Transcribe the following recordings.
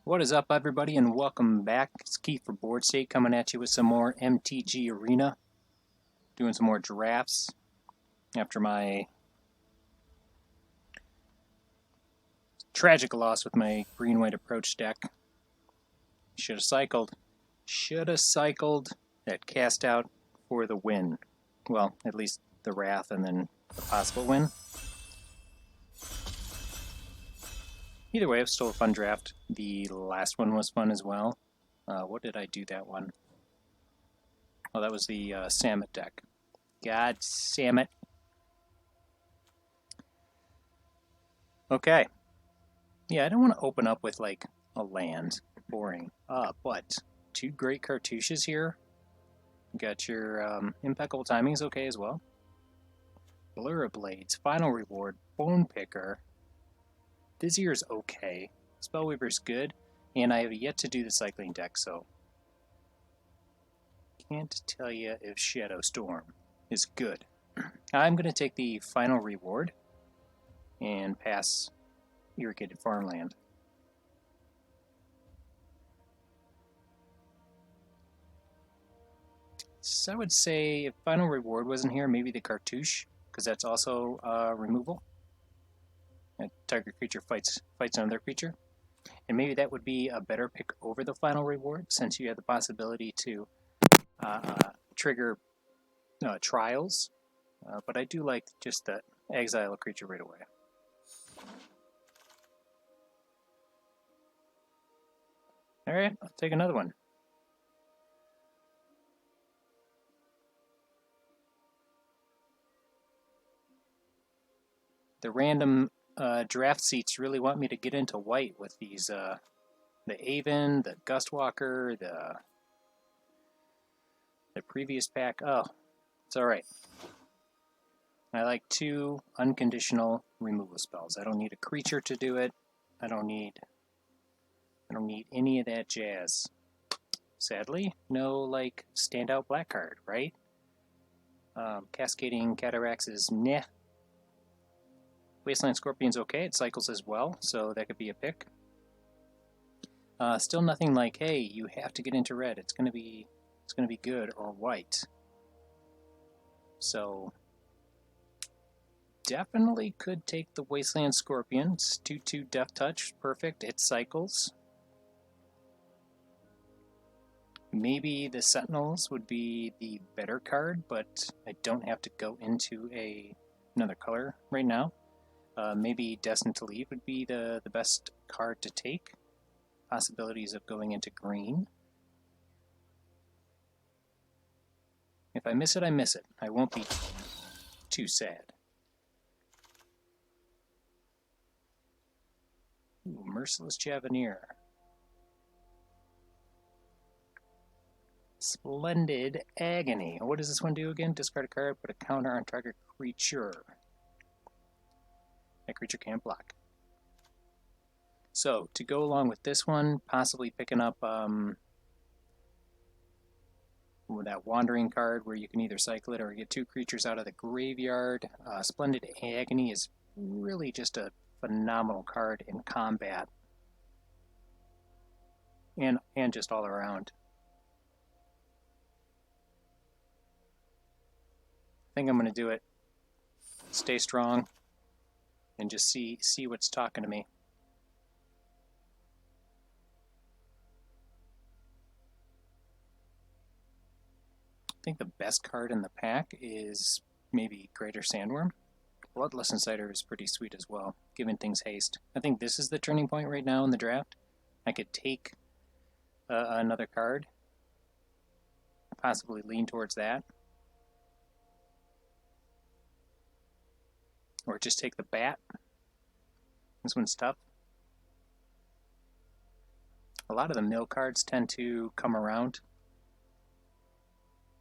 What is up, everybody, and welcome back. It's Keith for Boardstate coming at you with some more MTG Arena. Doing some more drafts after my tragic loss with my green-white approach deck. Should have cycled. That cast out for the win. Well, at least the wrath and then the possible win. Either way, it was still a fun draft. The last one was fun as well. What did I do that one? Oh, that was the Samet deck. God Samet. Okay. Yeah, I don't want to open up with, like, a land. Boring. But two great cartouches here. You got your impeccable timings okay as well. Blur of Blades, Final Reward, Bone Picker. Vizier's okay. Spellweaver's good. And I have yet to do the cycling deck, so can't tell you if Shadow Storm is good. I'm going to take the Final Reward and pass Irrigated Farmland. So I would say if Final Reward wasn't here, maybe the Cartouche, because that's also removal. A target creature fights another creature. And maybe that would be a better pick over the Final Reward, since you have the possibility to trigger trials. But I do like just the exile a creature right away. Alright, I'll take another one. The random draft seats really want me to get into white with these, the Aven, the Gustwalker, the previous pack. Oh, it's alright. I like two unconditional removal spells. I don't need a creature to do it. I don't need any of that jazz. Sadly, no, like, standout black card, right? Cascading Cataracts is meh. Wasteland Scorpion's okay, it cycles as well, so that could be a pick. Still nothing like, hey, you have to get into red, it's gonna be good, or white. So definitely could take the Wasteland Scorpion. It's 2/2 Death Touch, perfect, it cycles. Maybe the Sentinels would be the better card, but I don't have to go into another color right now. Maybe Destined to Leave would be the best card to take. Possibilities of going into green. If I miss it, I miss it. I won't be too sad. Ooh, Merciless Javenier. Splendid Agony. What does this one do again? Discard a card, put a counter on target creature. That creature can't block. So, to go along with this one, possibly picking up that Wandering card where you can either cycle it or get two creatures out of the graveyard. Splendid Agony is really just a phenomenal card in combat. And just all around. I think I'm going to do it. Stay strong. And just see what's talking to me. I think the best card in the pack is maybe Greater Sandworm. Bloodlust Insider is pretty sweet as well, giving things haste. I think this is the turning point right now in the draft. I could take another card, possibly lean towards that. Or just take the bat. This one's tough. A lot of the mill cards tend to come around.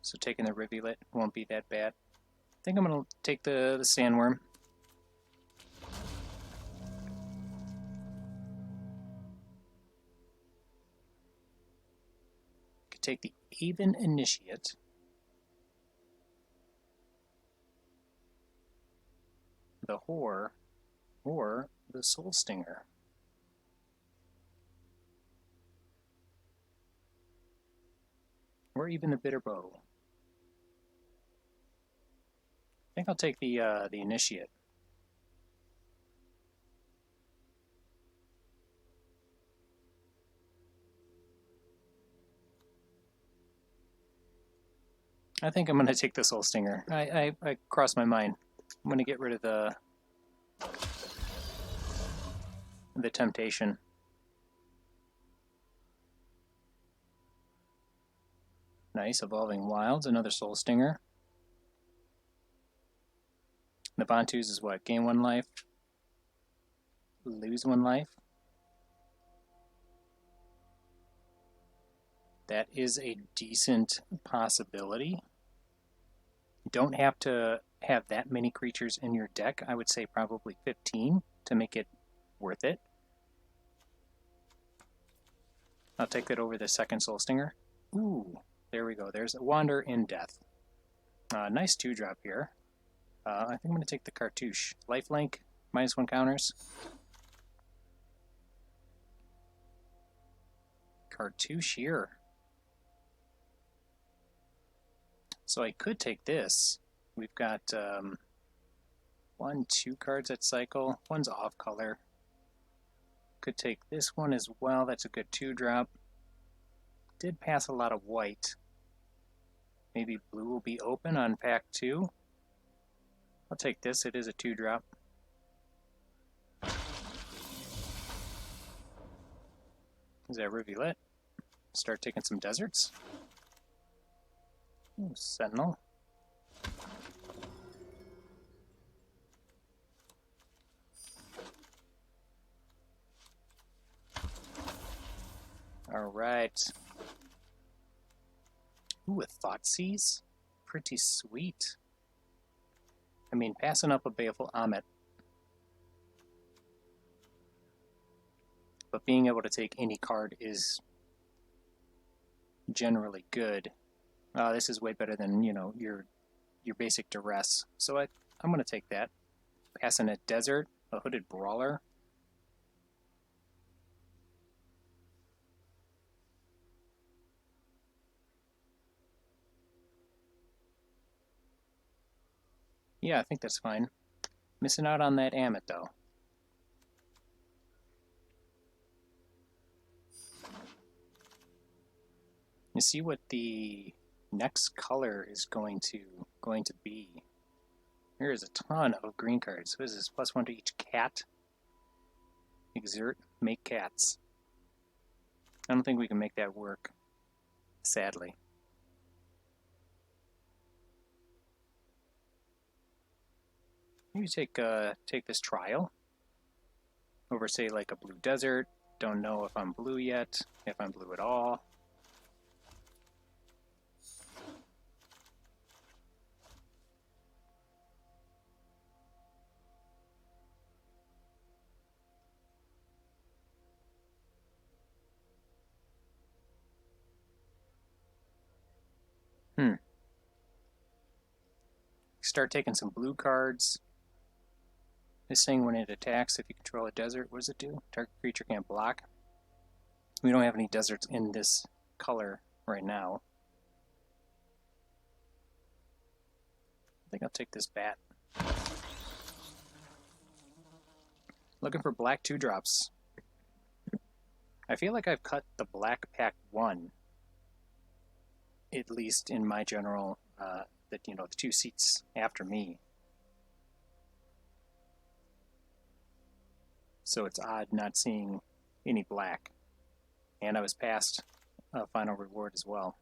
So taking the Rivulet won't be that bad. I think I'm going to take the Sandworm. Could take the Aven Initiate. The Whore, or the Soul Stinger. or even the bitter bow. I think I'll take the initiate. I think I'm going to take the Soul Stinger. I crossed my mind. I'm going to get rid of the temptation. Nice, Evolving Wilds, another Soul Stinger. The Bontus is what? Gain 1 life, lose 1 life. That is a decent possibility. You don't have to have that many creatures in your deck. I would say probably 15 to make it worth it. I'll take that over the second Soul Stinger. Ooh, there we go. There's a Wander in Death. Nice 2-drop here. I think I'm going to take the Cartouche. Lifelink, -1 counters. Cartouche here. So I could take this. We've got 1, 2 cards that cycle. One's off color. Could take this one as well. That's a good 2-drop. Did pass a lot of white. Maybe blue will be open on pack 2. I'll take this. It is a 2-drop. Is that Rivulet? Start taking some deserts. Ooh, Sentinel. All right. Ooh, a Thoughtseize? Pretty sweet. I mean, passing up a Baleful Amonkhet, but being able to take any card is generally good. This is way better than, you know, your basic Duress. So I'm going to take that. Passing a Desert, a Hooded Brawler. Yeah, I think that's fine. Missing out on that Amonkhet, though. You see what the next color is going to be. There is a ton of green cards. What is this? +1 to each cat. Exert, make cats. I don't think we can make that work, sadly. Maybe take this trial over, say, like a blue desert. Don't know if I'm blue yet, if I'm blue at all. Start taking some blue cards. This thing, when it attacks, if you control a desert, what does it do? Target creature can't block. We don't have any deserts in this color right now. I think I'll take this bat. Looking for black 2-drops. I feel like I've cut the black pack 1, at least in my general, the 2 seats after me. So it's odd not seeing any black. And I was past final reward as well.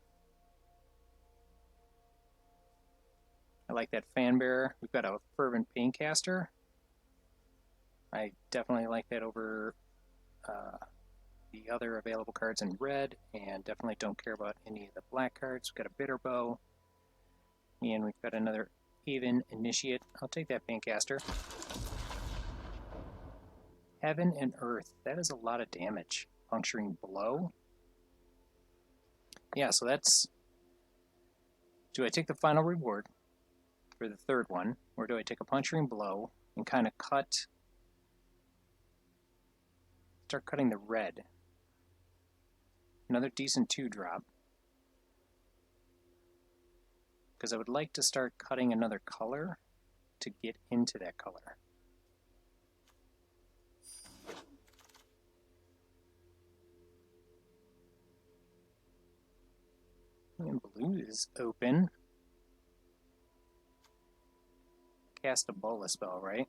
I like that Fan Bearer. We've got a Fervent Paincaster. I definitely like that over the other available cards in red, and definitely don't care about any of the black cards. We've got a Bitter Bow, and we've got another Haven Initiate. I'll take that Paincaster. Heaven and Earth. That is a lot of damage. Puncturing Blow. Yeah, so that's... Do I take the final reward for the third one, or do I take a Puncturing Blow and kind of cut... Start cutting the red. Another decent 2-drop. because I would like to start cutting another color to get into that color. And blue is open. Cast a bola spell, right?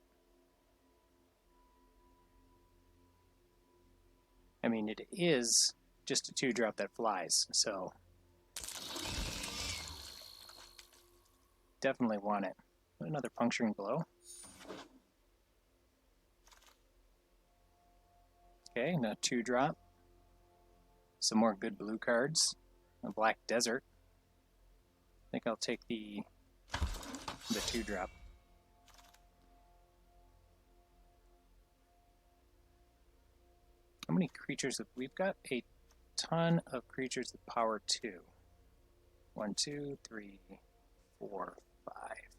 I mean, it is just a 2-drop that flies, so definitely want it. Another puncturing blow. Okay, now 2-drop. Some more good blue cards. A black desert. I think I'll take the 2-drop. How many creatures have we've got? A ton of creatures with power 2. 1, 2, 3, 4, 5.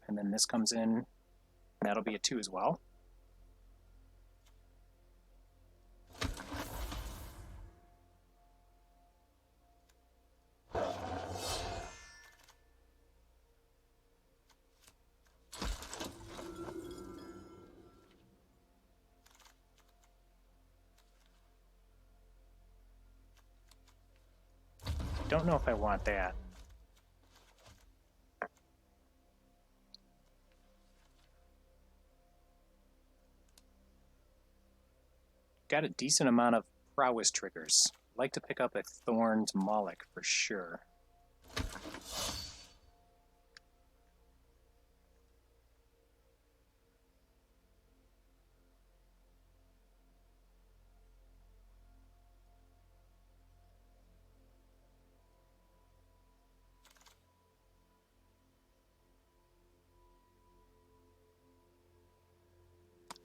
And then this comes in, and that'll be a 2 as well. Don't know if I want that. Got a decent amount of prowess triggers. Like to pick up a Thorned Moloch for sure.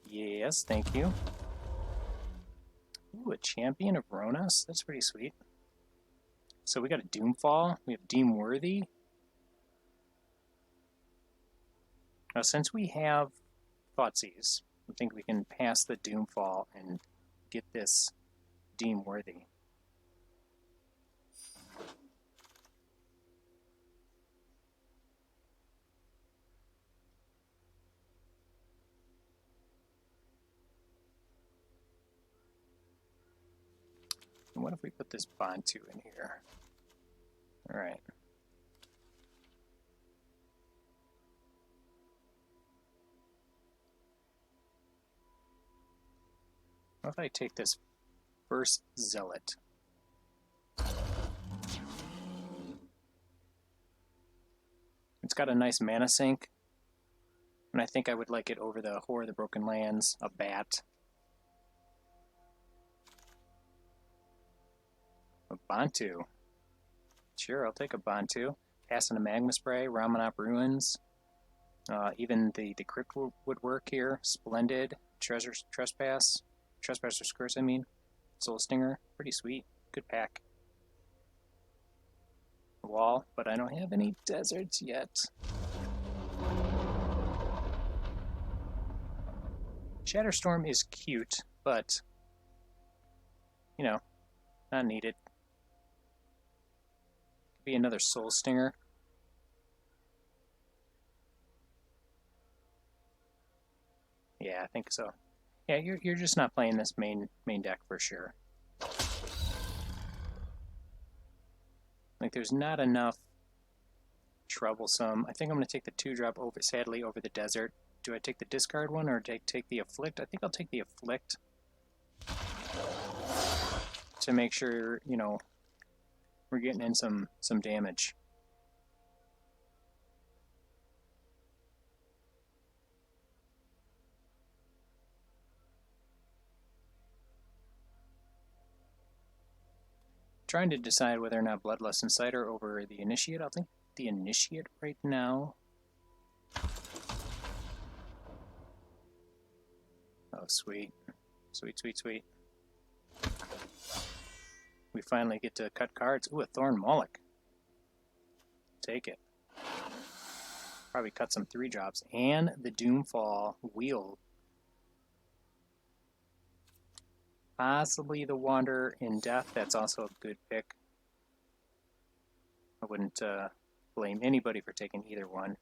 Yes, thank you. Ooh, a Champion of Ronas? That's pretty sweet. So we got a Doomfall. We have Deem Worthy. Now, since we have Thoughtseize, I think we can pass the Doomfall and get this Deem Worthy. And what if we put this Bontu in here? All right. What if I take this first Zealot? It's got a nice mana sink, and I think I would like it over the Horror of the Broken Lands, a Bat. A Bontu. Sure, I'll take a Bontu. Pass in a Magma Spray, Ramanop Ruins. Even the Crypt would work here. Splendid. Trespasser's Curse, I mean. Soul Stinger. Pretty sweet. Good pack. Wall, but I don't have any deserts yet. Shatterstorm is cute, but, you know, not needed. Could be another Soul Stinger. Yeah, I think so. Yeah, you're just not playing this main deck for sure. Like, there's not enough troublesome. I think I'm going to take the 2-drop over, sadly, over the desert. Do I take the discard one or take the Afflict? I think I'll take the Afflict to make sure, you know, we're getting in some damage. Trying to decide whether or not Bloodlust Inciter over the Initiate. I'll take the Initiate right now. Oh, sweet. Sweet, sweet, sweet. We finally get to cut cards. Ooh, a Thorn Moloch. Take it. Probably cut some 3-drops. And the Doomfall Wheel. Possibly the Wanderer in Death. That's also a good pick. I wouldn't blame anybody for taking either one.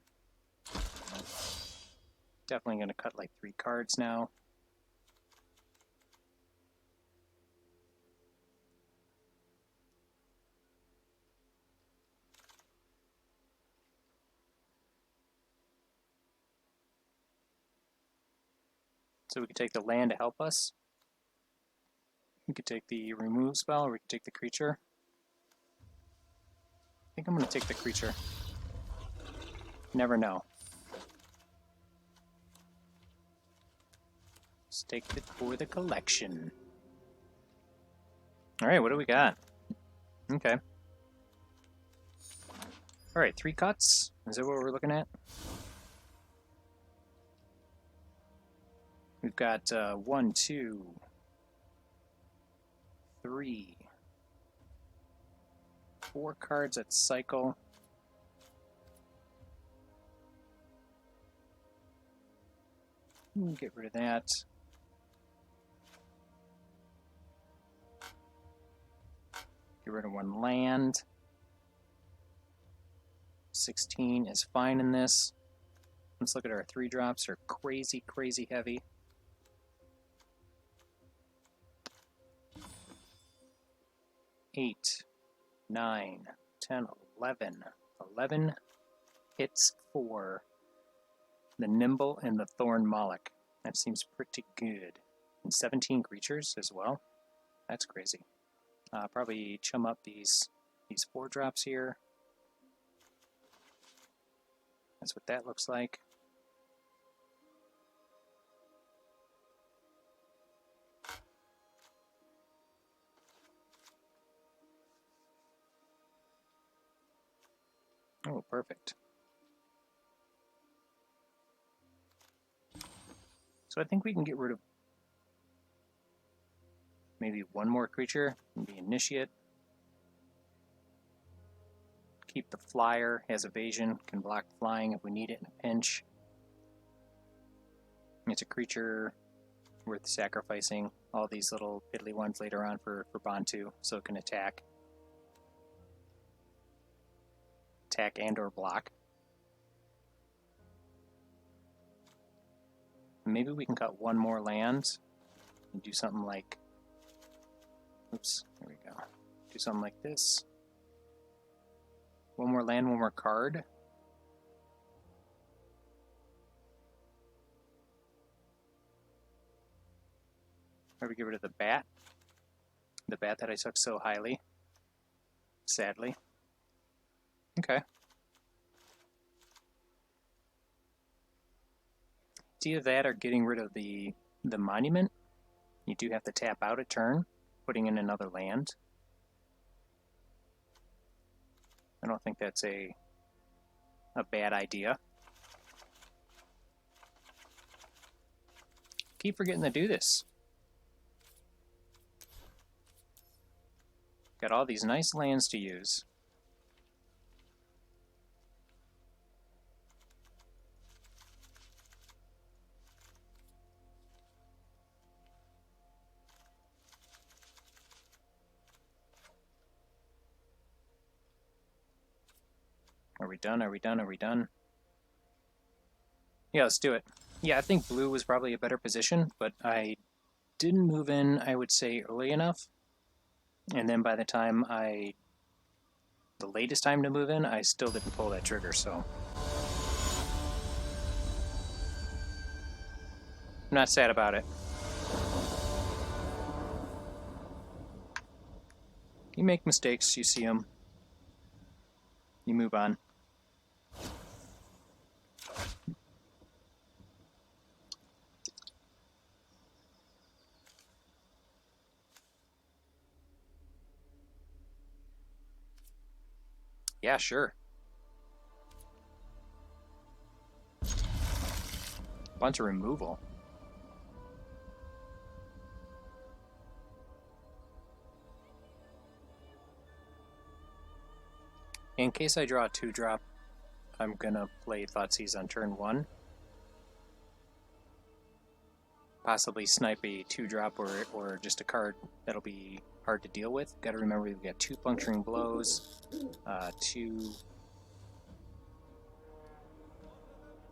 Definitely going to cut like 3 cards now. So we could take the land to help us. We could take the remove spell, or we could take the creature. I think I'm going to take the creature. Never know. Let's take it for the collection. Alright, what do we got? Okay. Alright, 3 cuts. Is that what we're looking at? We've got 1, 2, 3, 4 cards that cycle. Get rid of that. Get rid of 1 land. 16 is fine in this. Let's look at our 3 drops. They're crazy, crazy heavy. Eight, 9, 10, 11. 11 hits for the Nimble and the Thorn Moloch. That seems pretty good. And 17 creatures as well. That's crazy. Probably chum up these 4 drops here. That's what that looks like. Oh, perfect. So I think we can get rid of maybe 1 more creature, maybe Initiate. Keep the Flyer, has evasion, can block flying if we need it in a pinch. It's a creature worth sacrificing all these little piddly ones later on for Bontu, so it can attack. Attack and or block. Maybe we can cut 1 more land and do something like, oops, there we go. Do something like this. 1 more land, 1 more card. Maybe get rid of the bat. The bat that I took so highly. Sadly. Okay. It's either that or getting rid of the monument. You do have to tap out a turn, putting in another land. I don't think that's a bad idea. Keep forgetting to do this. Got all these nice lands to use. Are we done? Are we done? Are we done? Yeah, let's do it. Yeah, I think blue was probably a better position, but I didn't move in, I would say, early enough. And then by the time the latest time to move in, I still didn't pull that trigger, so. I'm not sad about it. You make mistakes, you see them. You move on. Yeah, sure. Bunch of removal. In case I draw a 2-drop, I'm gonna play Thoughtseize on turn 1. Possibly snipe a 2-drop or just a card that'll be hard to deal with. Gotta remember we've got 2 Puncturing Blows, 2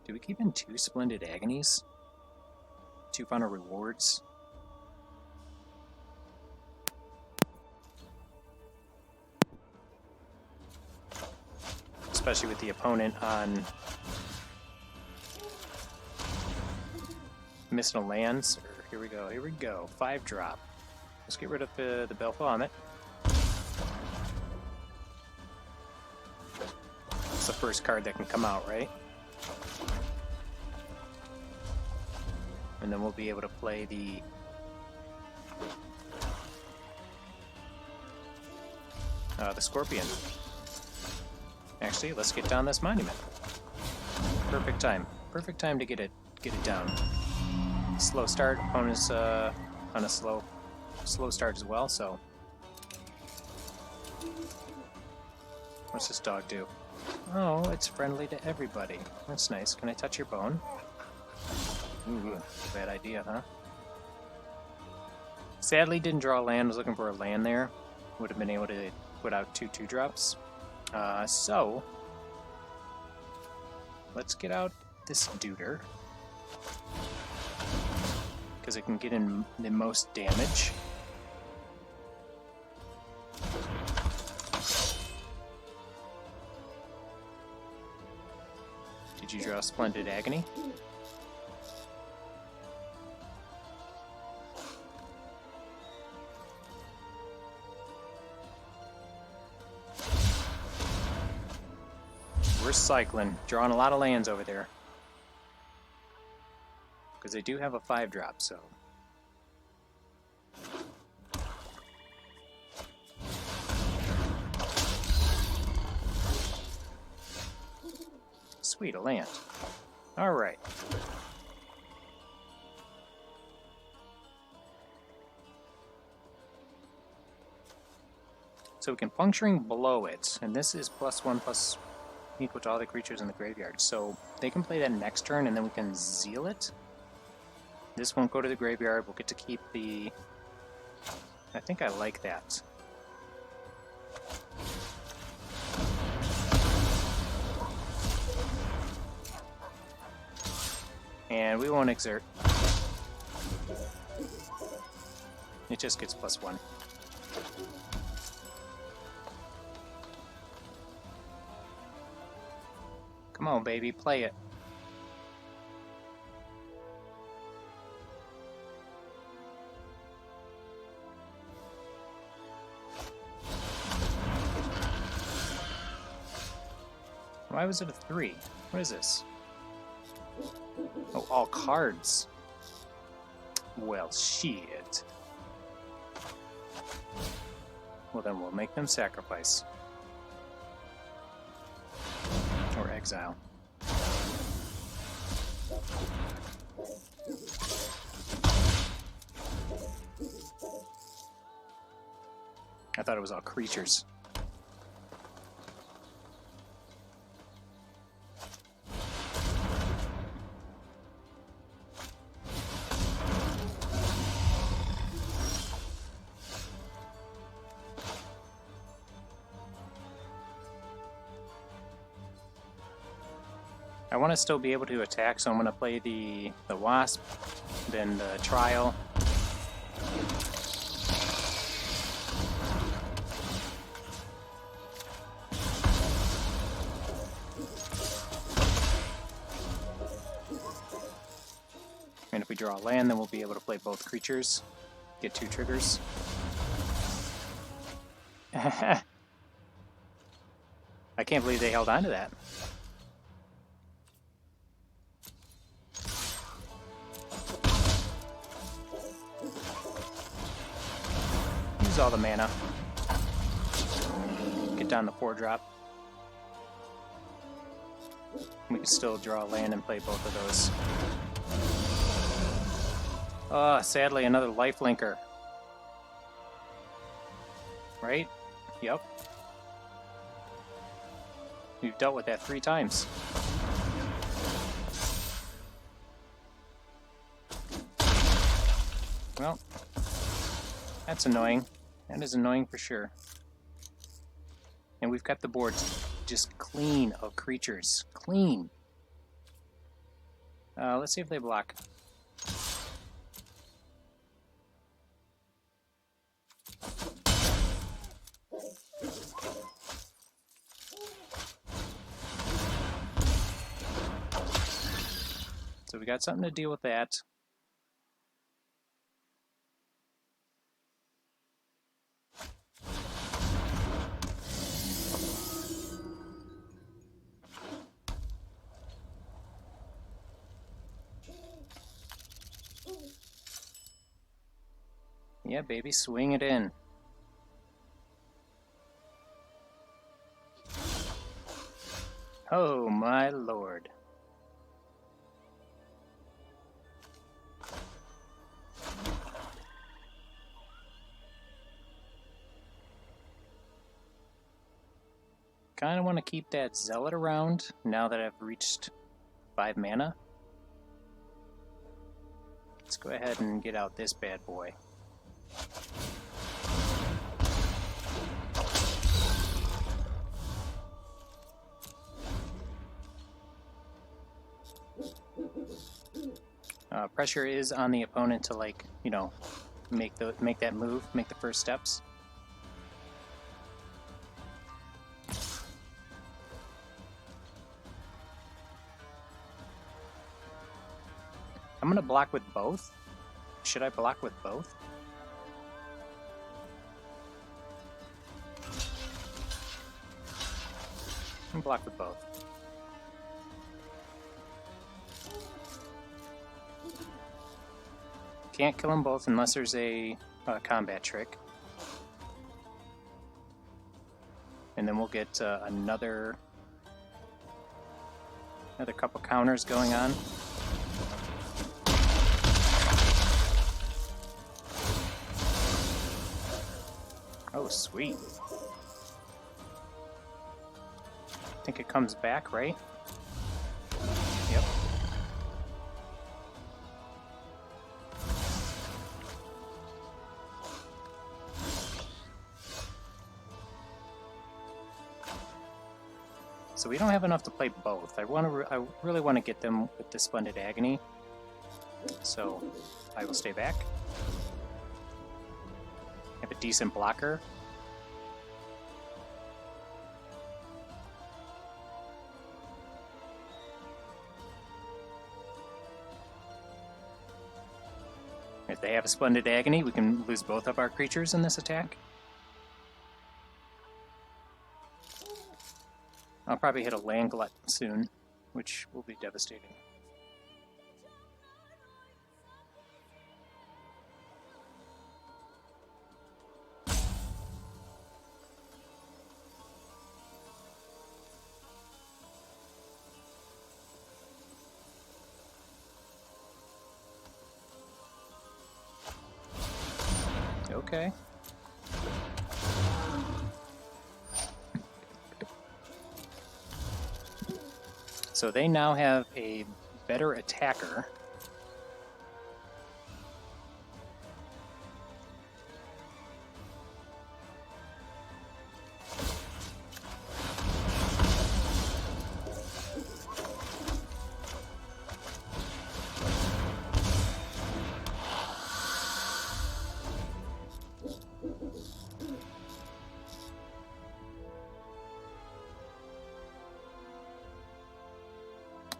Do we keep in 2 Splendid Agonies? 2 final rewards? Especially with the opponent on Mystical Lands. Here we go, here we go. 5-drop. Let's get rid of the Baleful Helmet. It's the first card that can come out, right? And then we'll be able to play the Scorpion. Actually, let's get down this monument. Perfect time. Perfect time to get it down. Slow start. Opponent's on a slow start as well. So, what's this dog do? Oh, it's friendly to everybody. That's nice. Can I touch your bone? Ooh, bad idea, huh? Sadly, didn't draw a land. Was looking for a land there. Would have been able to put out 2 2-drops. So, let's get out this Duder, because it can get in the most damage. Did you draw Splendid Agony? We're cycling, drawing a lot of lands over there. Because they do have a 5-drop, so. Sweet, a land. Alright. So we can Puncturing below it, and this is +1/+. Equal to all the creatures in the graveyard. So they can play that next turn and then we can Zeal it. This won't go to the graveyard. We'll get to keep the... I think I like that. And we won't exert. It just gets +1. Come on, baby, play it. Why was it a 3? What is this? Oh, all cards. Well, shit. Well, then we'll make them sacrifice. Or exile. I thought it was all creatures. I want to still be able to attack, so I'm going to play the Wasp, then the Trial. And if we draw a land, then we'll be able to play both creatures, get 2 triggers. I can't believe they held on to that. Use all the mana. Get down the 4-drop. We can still draw a land and play both of those. Sadly, another lifelinker. Right? Yep. We've dealt with that 3 times. Well, that's annoying. That is annoying for sure. And we've got the board just clean of creatures. Clean. Let's see if they block. So we got something to deal with that. Yeah, baby, swing it in. Oh my lord. Kind of want to keep that zealot around now that I've reached 5 mana. Let's go ahead and get out this bad boy. Pressure is on the opponent to, like, you know, make that move, make the first steps. I'm gonna block with both. Should I block with both? I'm gonna block with both. Can't kill them both unless there's a combat trick. And then we'll get another couple counters going on. Oh, sweet. I think it comes back, right? Yep. So we don't have enough to play both. I really want to get them with the Splendid Agony. So I will stay back. Have a decent blocker. If they have a Splendid Agony, we can lose both of our creatures in this attack. I'll probably hit a land glut soon, which will be devastating. Okay. So they now have a better attacker.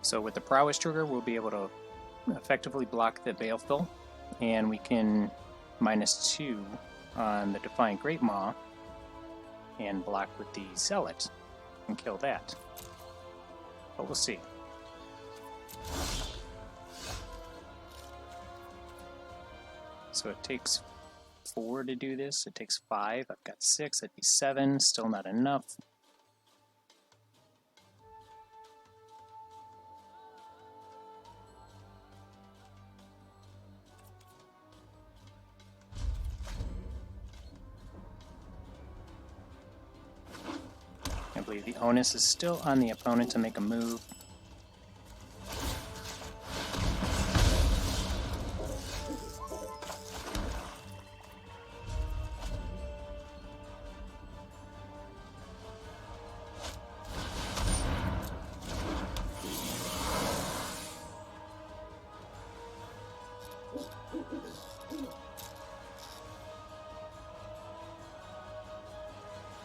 So with the Prowess trigger, we'll be able to effectively block the Baleful, and we can -2 on the Defiant Great Maw and block with the Zealot and kill that. But we'll see. So it takes 4 to do this. It takes 5. I've got 6. That'd be 7. Still not enough. I believe the onus is still on the opponent to make a move.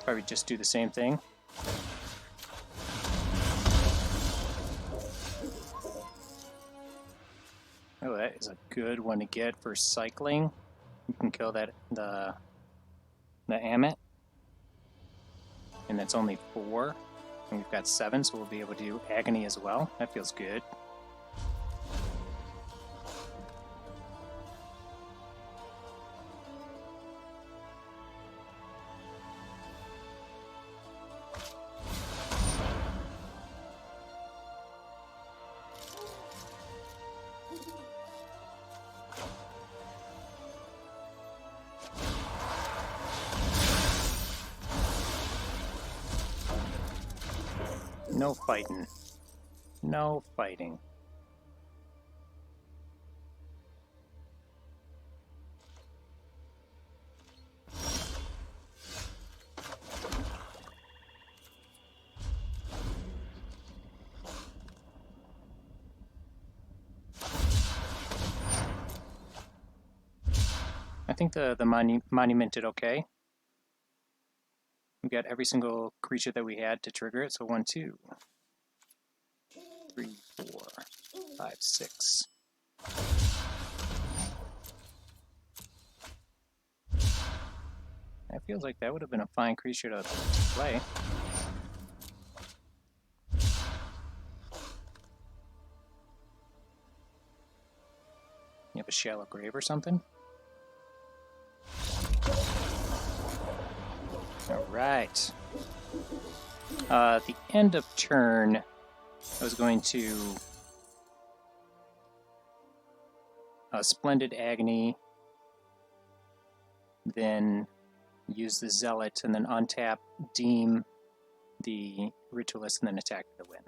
Probably just do the same thing. Oh, that is a good one to get for cycling. You can kill that the Amonkhet. And that's only 4. And we've got 7, so we'll be able to do Agony as well. That feels good. No fighting. No fighting. I think the monument did okay. We got every single creature that we had to trigger it. So 1, 2, 3, 4, 5, 6. That feels like that would have been a fine creature to play. You have a shallow grave or something? Alright. The end of turn, I was going to Splendid Agony, then use the Zealot, and then untap, deem the Ritualist, and then attack for the win.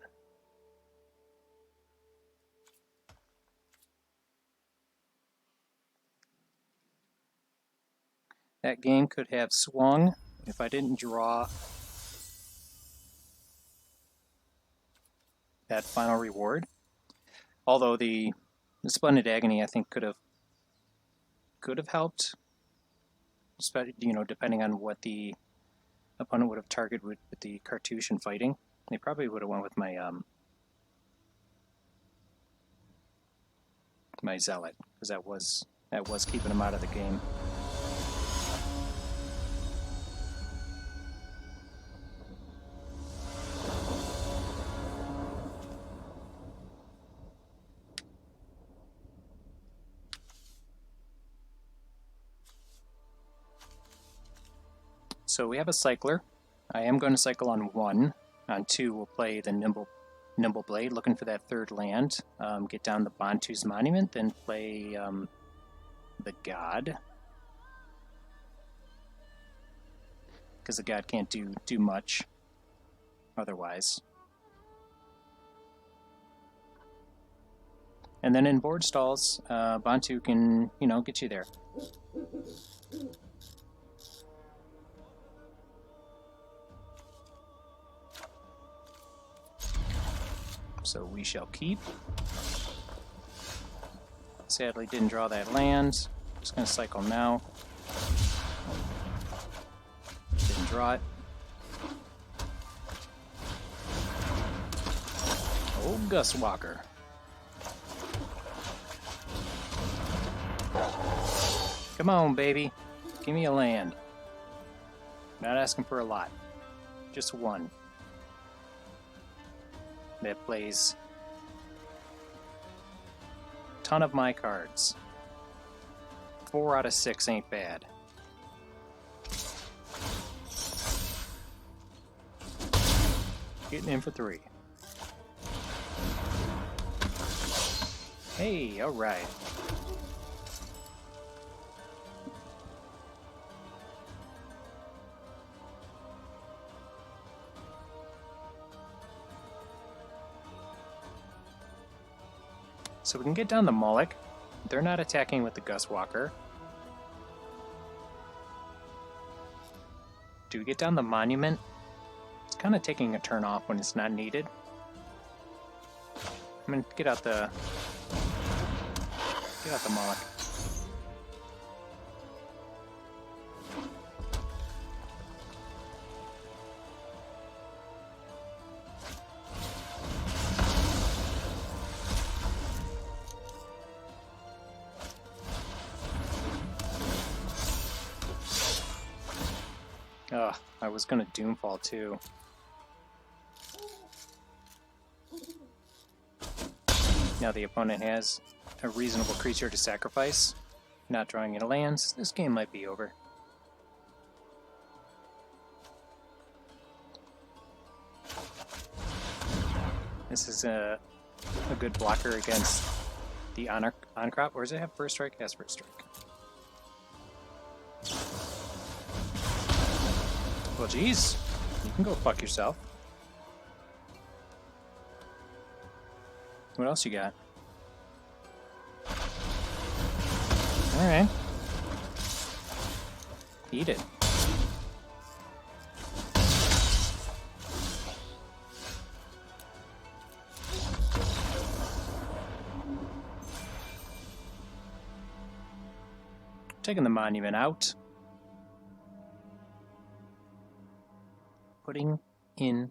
That game could have swung if I didn't draw that final reward. Although the Splendid Agony, I think, could have helped, you know, depending on what the opponent would have targeted with the Cartouche and fighting. They probably would have went with my my Zealot, because that was keeping him out of the game. So we have a cycler. I am going to cycle on 1. On 2, we'll play the Nimble Blade, looking for that 3rd land. Get down the Bontu's Monument, then play the God. Because the God can't do much otherwise. And then in board stalls, Bontu can, you know, get you there. So we shall keep. Sadly didn't draw that land. Just going to cycle now. Didn't draw it. Oh, Gus Walker. Come on, baby. Give me a land. Not asking for a lot. Just 1. That plays a ton of my cards. 4 out of 6 ain't bad. Getting in for 3. Hey, alright. So we can get down the Moloch. They're not attacking with the Gus Walker. Do we get down the Monument? It's kind of taking a turn off when it's not needed. I'm gonna get out the Moloch. Ugh, I was gonna Doomfall too. Now the opponent has a reasonable creature to sacrifice. Not drawing any lands, this game might be over. This is a good blocker against the Oncrop. Or does it have first strike? It has first strike. Well, geez, you can go fuck yourself. What else you got? Alright. Eat it. Taking the monument out. Putting in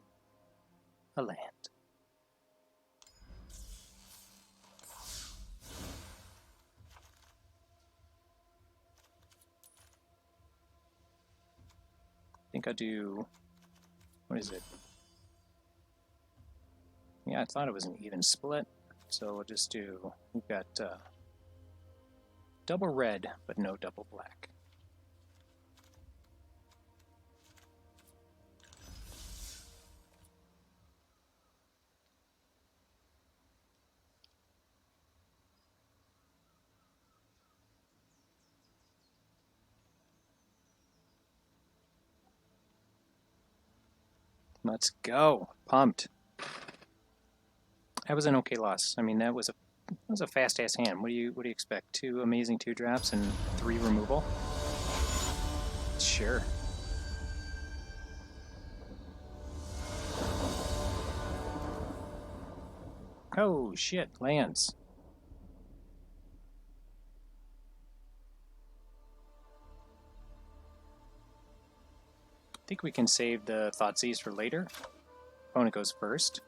a land. I think I'll do, what is it? Yeah, I thought it was an even split, so we'll just do, we've got double red, but no double black. Let's go. Pumped. That was an okay loss. I mean, that was a fast-ass hand. What do you expect? 2 amazing 2-drops and 3 removal? Sure. Oh shit, lands. I think we can save the Thoughtseize for later. Opponent goes first.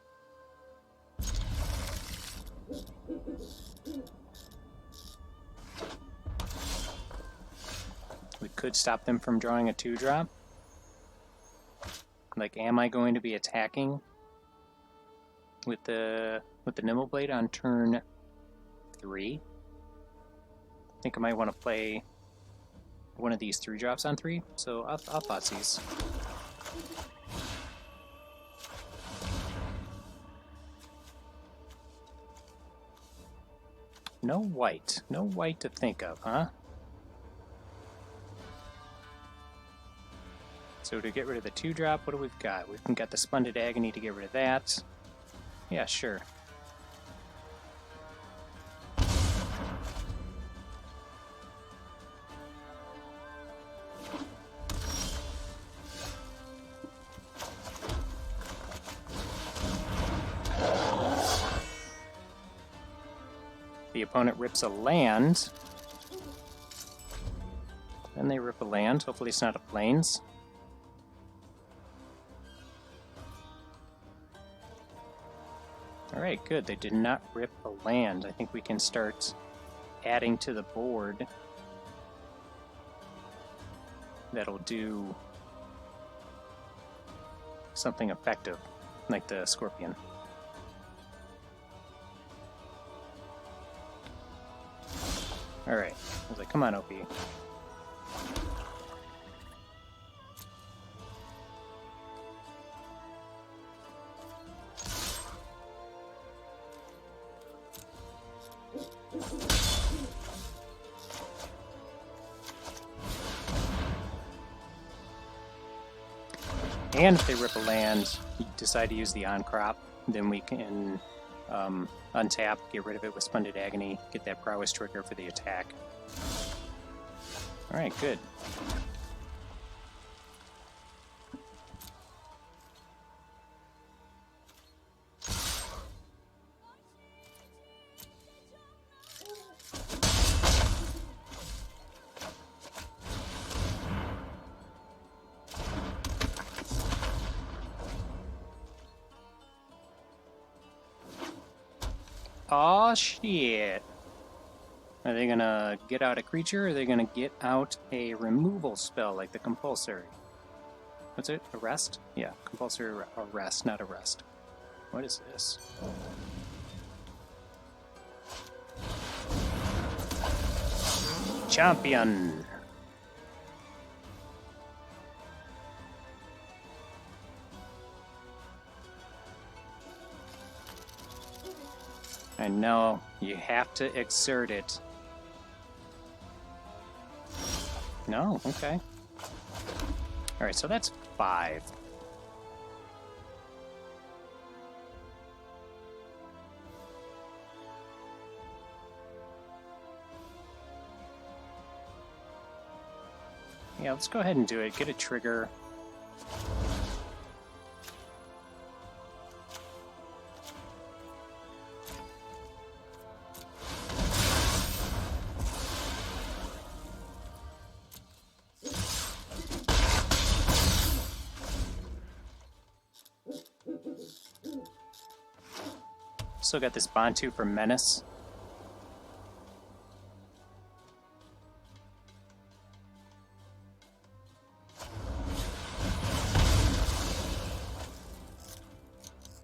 We could stop them from drawing a 2-drop. Like, am I going to be attacking with the Nimbleblade on turn 3? I think I might want to play one of these 3-drops on 3, so I'll Thoughtseize. No white to think of, huh? So to get rid of the 2-drop, what do we've got? We've got the Splendid Agony to get rid of that. Yeah, sure. The opponent rips a land. Then they rip a land. Hopefully it's not a plains. Alright, good. They did not rip a land. I think we can start adding to the board. That'll do something effective, like the Scorpion. Alright, I was like, come on, OP. And if they rip a land, you decide to use the on-crop, then we can untap, get rid of it with Splendid Agony, get that prowess trigger for the attack. Alright, good. Aw, shit. Are they gonna get out a creature, or are they gonna get out a removal spell like the compulsory? What's it? Arrest? Yeah, compulsory arrest, not arrest. What is this? Champion! I know, you have to exert it. No? Okay. Alright, so that's 5. Yeah, let's go ahead and do it. Get a trigger. Still got this Bontu for Menace.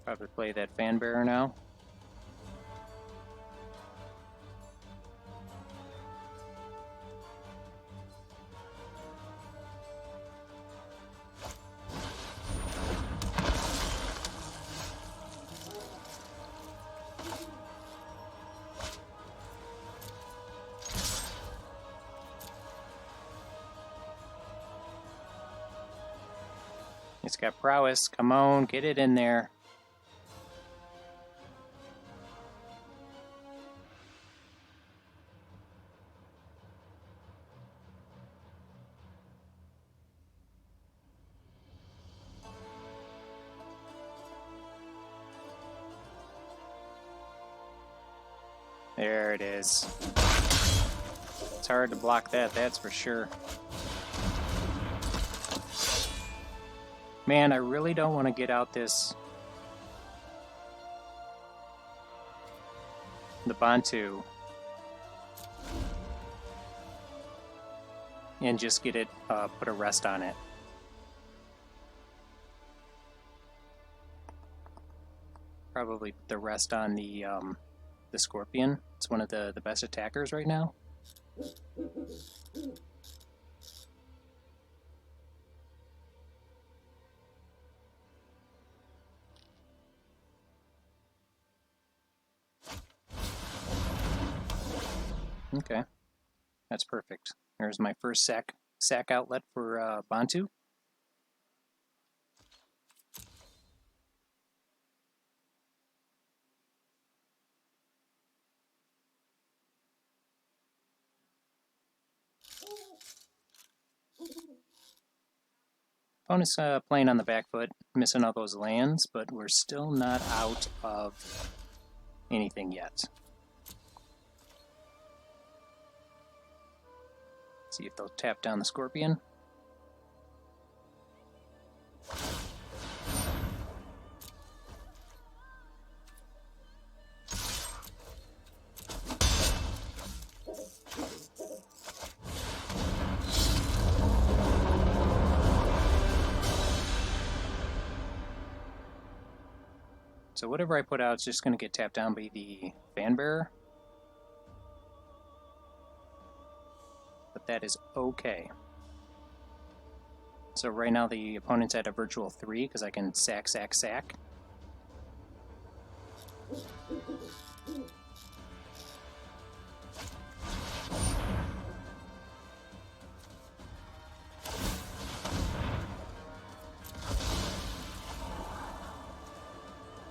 Probably play that Fan Bearer now. It's got prowess. Come on, get it in there. There it is. It's hard to block that, that's for sure. Man, I really don't want to get out the Bontu and just get it, put a rest on it. Probably put the rest on the Scorpion. It's one of the best attackers right now. Okay, that's perfect. There's my first sack outlet for Bontu. Opponent's playing on the back foot, missing all those lands, but we're still not out of anything yet. See if they'll tap down the Scorpion. So whatever I put out is just going to get tapped down by the Fan Bearer. But that is okay. So right now the opponent's at a virtual 3 because I can sack.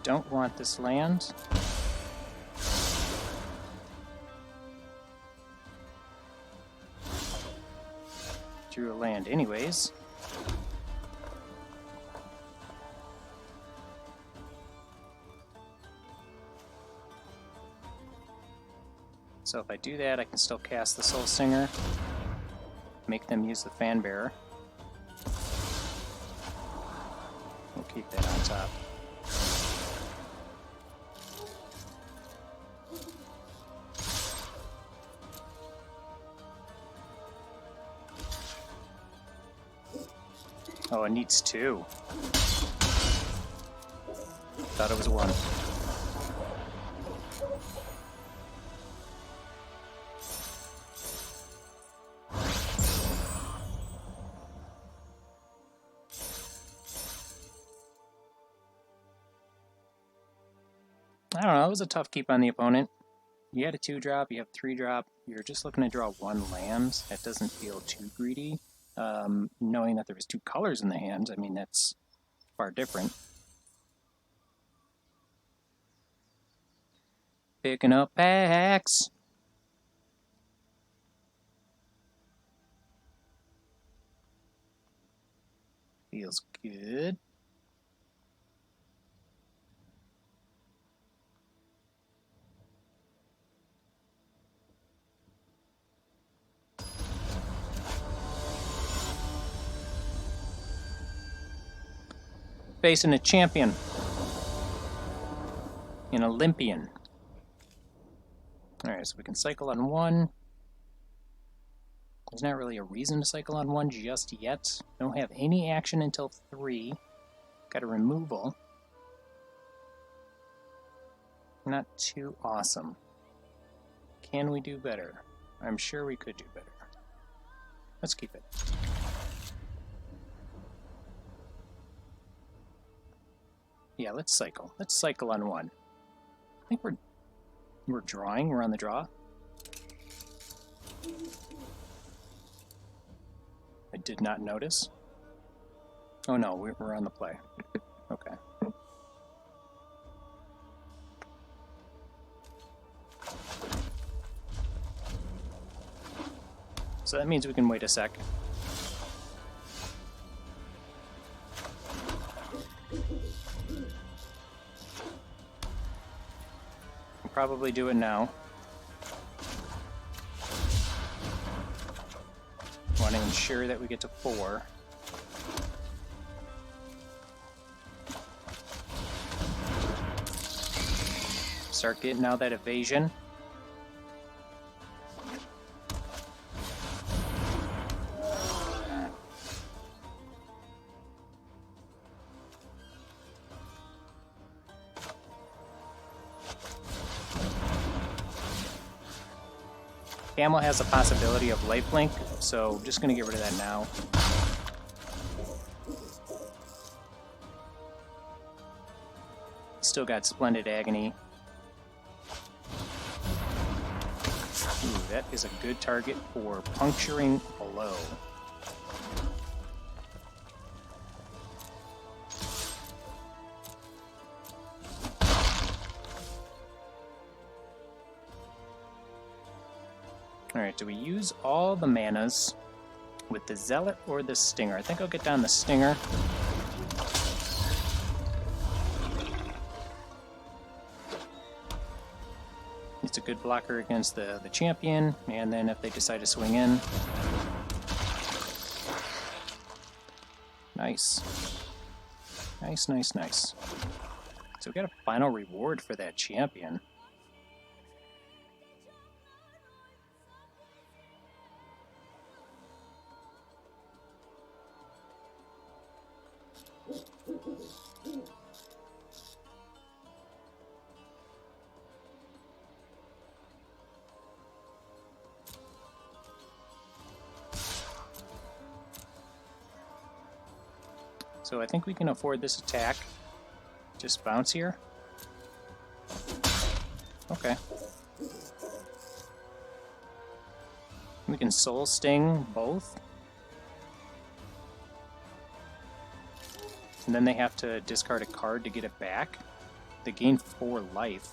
Don't want this land. Drew a land anyways. So if I do that, I can still cast the Soul Singer, make them use the Fan Bearer. We'll keep that on top. Oh, it needs 2. Thought it was 1. I don't know, it was a tough keep on the opponent. You had a 2-drop, you have 3-drop, you're just looking to draw 1 land. That doesn't feel too greedy. Knowing that there was 2 colors in the hand, I mean, that's far different. Picking up packs. Feels good. Facing a champion. An Olympian. Alright, so we can cycle on 1. There's not really a reason to cycle on 1 just yet. Don't have any action until 3. Got a removal. Not too awesome. Can we do better? I'm sure we could do better. Let's keep it. Yeah, let's cycle. Let's cycle on 1. I think we're drawing. We're on the draw. I did not notice. Oh no, we're on the play. Okay. So that means we can wait a sec. We'll probably do it now. Want to ensure that we get to 4. Start getting out that evasion. Camel has a possibility of lifelink, so I'm just going to get rid of that now. Still got Splendid Agony. Ooh, that is a good target for puncturing below. Alright, do we use all the manas with the Zealot or the Stinger? I think I'll get down the Stinger. It's a good blocker against the champion, and then if they decide to swing in. Nice. Nice, nice, nice. So we got a final reward for that champion. So I think we can afford this attack. Just bounce here. Okay. We can Soul Sting both. And then they have to discard a card to get it back. They gain 4 life.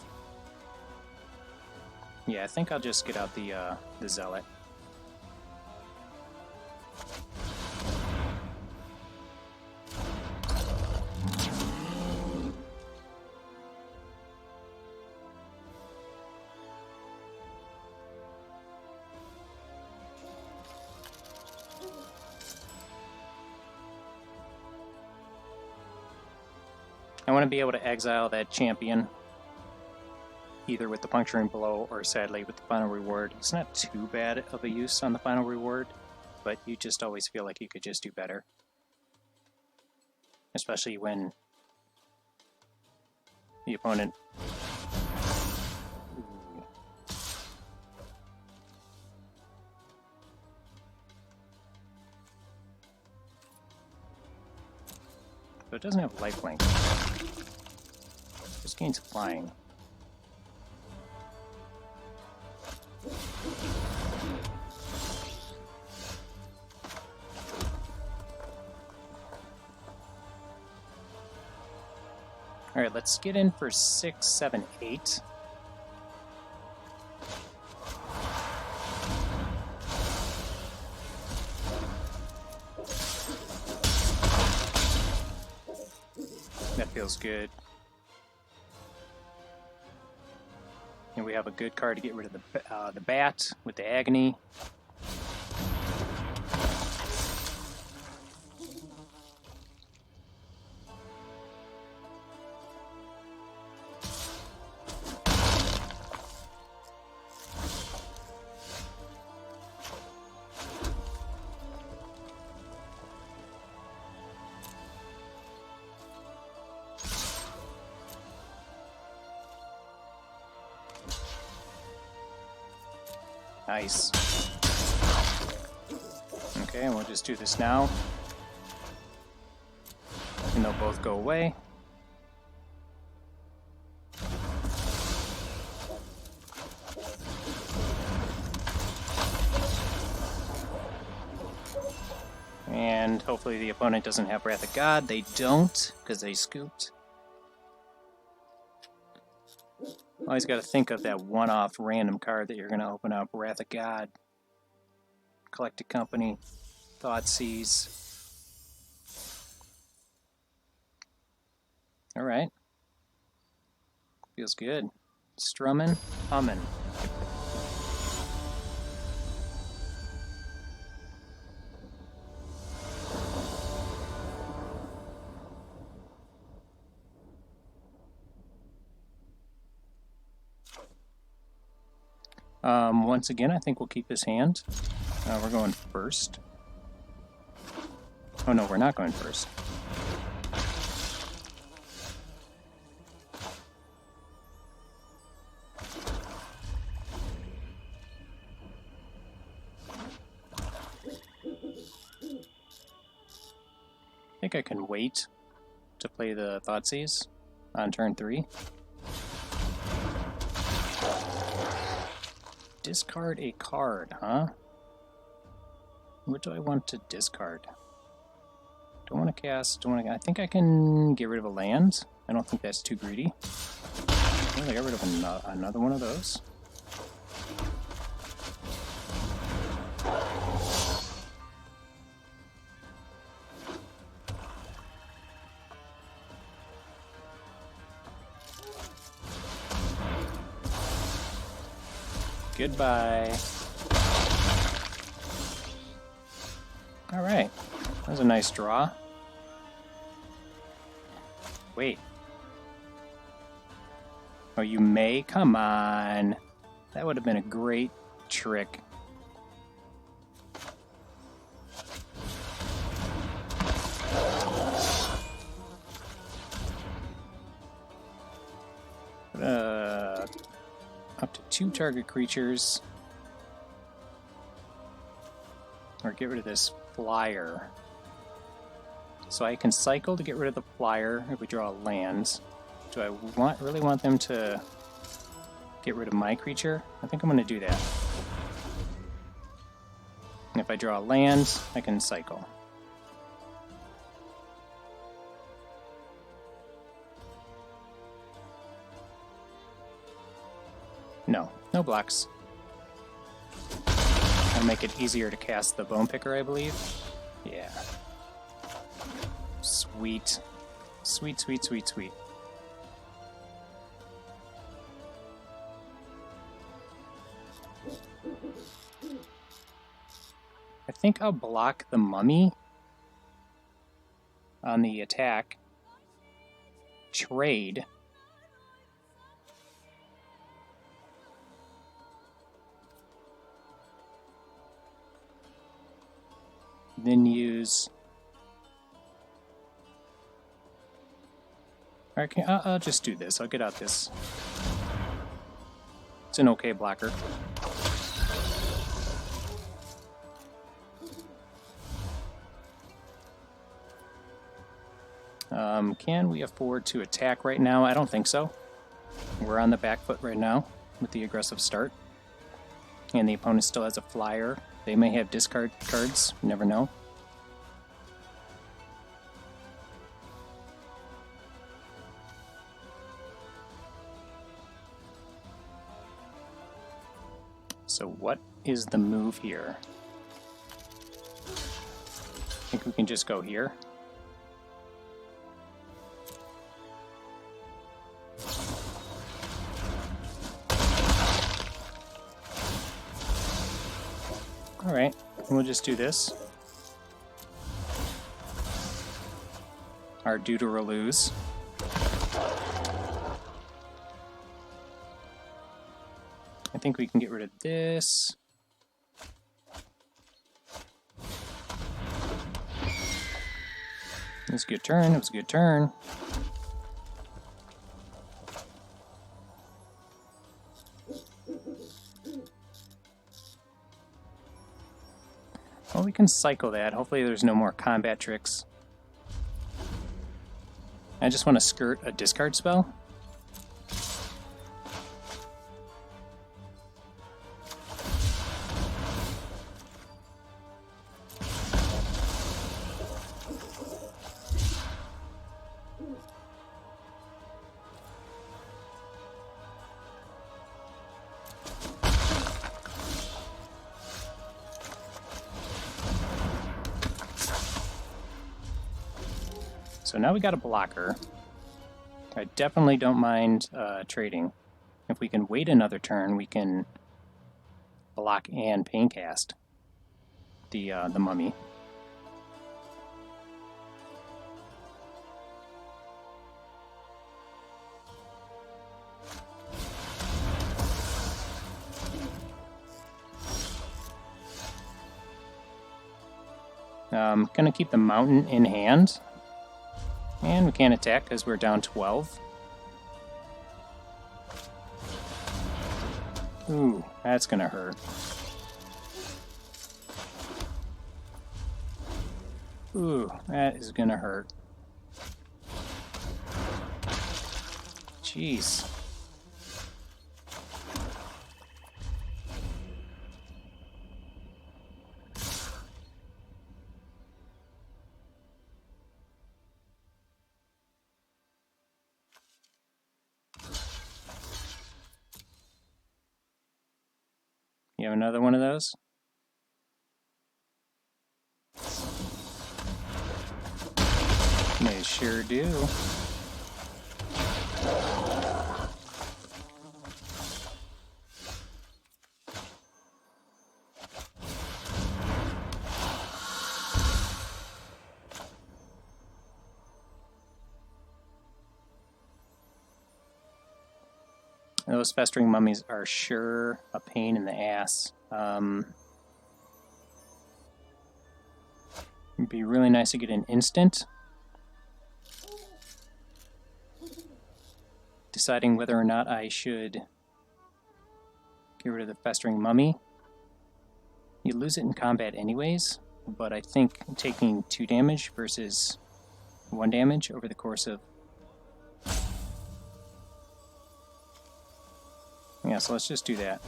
Yeah, I think I'll just get out the Zealot. I want to be able to exile that champion, either with the Puncturing Blow or, sadly, with the final reward. It's not too bad of a use on the final reward, but you just always feel like you could just do better. especially when the opponent. So it doesn't have lifelink. Just gains flying. Alright, let's get in for 6, 7, 8. That feels good. And we have a good card to get rid of the bat with the Agony. Nice. Okay, and we'll just do this now. And they'll both go away. And hopefully the opponent doesn't have Wrath of God. They don't, because they scooped. Always got to think of that one-off random card that you're going to open up. Wrath of God, Collected Company, Thoughtseize. Alright. Feels good. Strumming, humming. Once again, I think we'll keep this hand. We're going first. Oh no, we're not going first. I think I can wait to play the Thoughtseize on turn 3. Discard a card, huh? What do I want to discard? Don't want to cast, I think I can get rid of a land. I don't think that's too greedy. I got rid of another one of those. Goodbye. Alright, that was a nice draw. Wait. Oh, you may? Come on. That would have been a great trick. Up to 2 target creatures. Or get rid of this flyer. So I can cycle to get rid of the flyer if we draw a land. Do I really want them to get rid of my creature? I think I'm going to do that. And if I draw a land, I can cycle. No blocks. That'll make it easier to cast the Bone Picker, I believe. Yeah. Sweet. Sweet, sweet, sweet, sweet. I think I'll block the Mummy on the attack. Trade. Then use Alright, I'll just do this. I'll get out this. It's an okay blocker. Can we afford to attack right now? I don't think so. We're on the back foot right now with the aggressive start. And the opponent still has a flyer. They may have discard cards. You never know. So what is the move here? I think we can just go here. Alright, we'll just do this. Our dude or lose. I think we can get rid of this. It was a good turn, it was a good turn. Well, we can cycle that. Hopefully there's no more combat tricks. I just want to skirt a discard spell. So now we got a blocker. I definitely don't mind trading. If we can wait another turn, we can block and paincast the mummy. Gonna keep the mountain in hand. And we can't attack because we're down 12. Ooh, that's gonna hurt. Ooh, that is gonna hurt. Jeez. You have another one of those? They sure do. Those festering mummies are sure a pain in the ass. It'd be really nice to get an instant. Deciding whether or not I should get rid of the festering mummy. You lose it in combat anyways, but I think taking 2 damage versus 1 damage over the course of... Yeah, so let's just do that.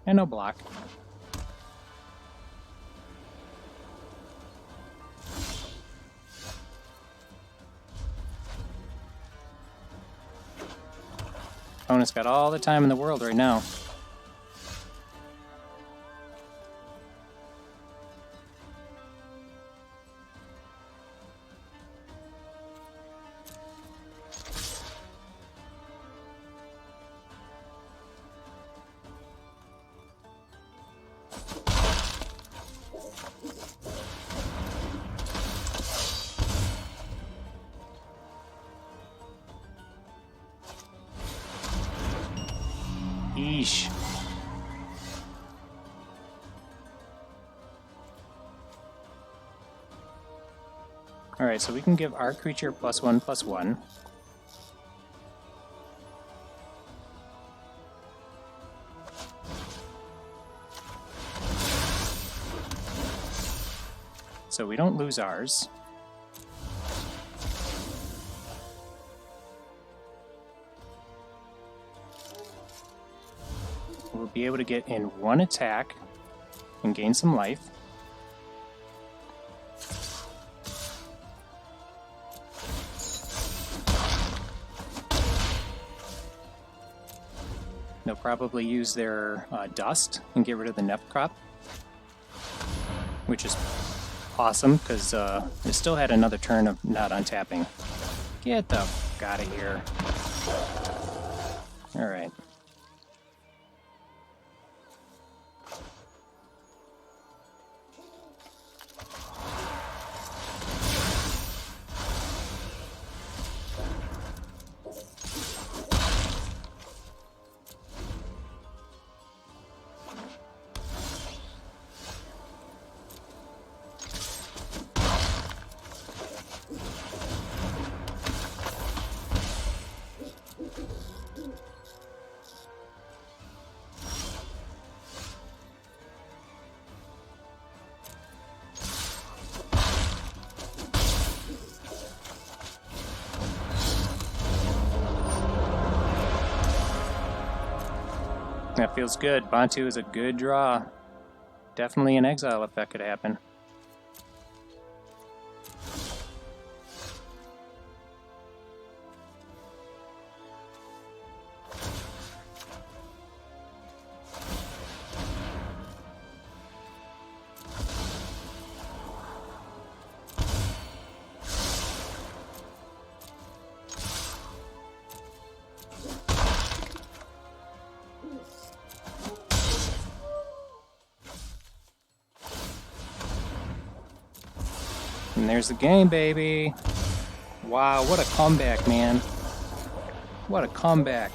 And no block. Opponent's got all the time in the world right now. Eesh. Alright, so we can give our creature +1/+1. So we don't lose ours. We'll be able to get in one attack and gain some life. They'll probably use their dust and get rid of the Nep crop, which is awesome because it still had another turn of not untapping. Get the f out of here. Alright. That feels good. Bontu is a good draw. Definitely an exile if that could happen. And there's the game, baby. Wow, what a comeback, man. What a comeback.